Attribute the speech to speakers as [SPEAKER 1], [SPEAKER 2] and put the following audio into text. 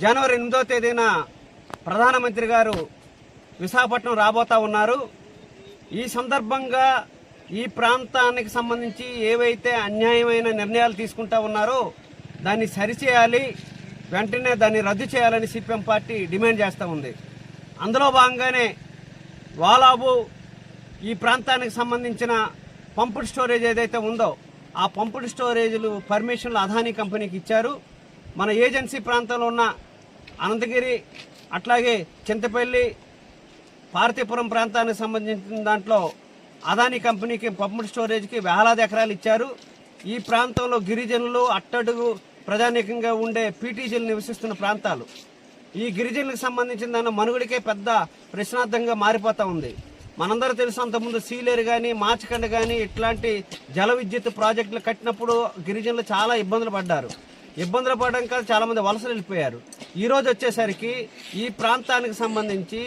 [SPEAKER 1] జనవరి 8వ తేదీన ప్రధానమంత్రి గారు విశాఖపట్నం రాబోతా ఉన్నారు. ఈ సందర్భంగా ఈ ప్రాంతానికి సంబంధించి ఏవైతే అన్యాయమైన నిర్ణయాలు తీసుకుంటా ఉన్నారో దాన్ని సరిచేయాలి, వెంటనే దాన్ని రద్దు చేయాలని సిపిఎం పార్టీ డిమాండ్ చేస్తూ ఉంది. అందులో భాగంగానే వాలాబు ఈ ప్రాంతానికి సంబంధించిన పంపుడ్ స్టోరేజ్ ఏదైతే ఉందో ఆ పంపుడ్ స్టోరేజ్లు పర్మిషన్లు అదానీ కంపెనీకి ఇచ్చారు. మన ఏజెన్సీ ప్రాంతంలో ఉన్న అనంతగిరి అట్లాగే చింతపల్లి పార్తీపురం ప్రాంతానికి సంబంధించిన దాంట్లో అదానీ కంపెనీకి పంపుడ్ స్టోరేజ్కి వేలాది ఎకరాలు ఇచ్చారు. ఈ ప్రాంతంలో గిరిజనులు అట్టడుగు ప్రజానీకంగా ఉండే పీటీజీలు నివసిస్తున్న ప్రాంతాలు. ఈ గిరిజనులకు సంబంధించిన దాని మనుగడికే పెద్ద ప్రశ్నార్థంగా మారిపోతూ ఉంది. మనందరూ తెలుసు, అంతకుముందు సీలేరు కానీ మార్చకండ కానీ ఇట్లాంటి జల విద్యుత్ ప్రాజెక్టులు కట్టినప్పుడు గిరిజనులు చాలా ఇబ్బందులు పడ్డారు. ఇబ్బందులు పడడం కాదు, చాలా మంది వలసలు వెళ్ళిపోయారు. ఈ రోజు వచ్చేసరికి ఈ ప్రాంతానికి సంబంధించి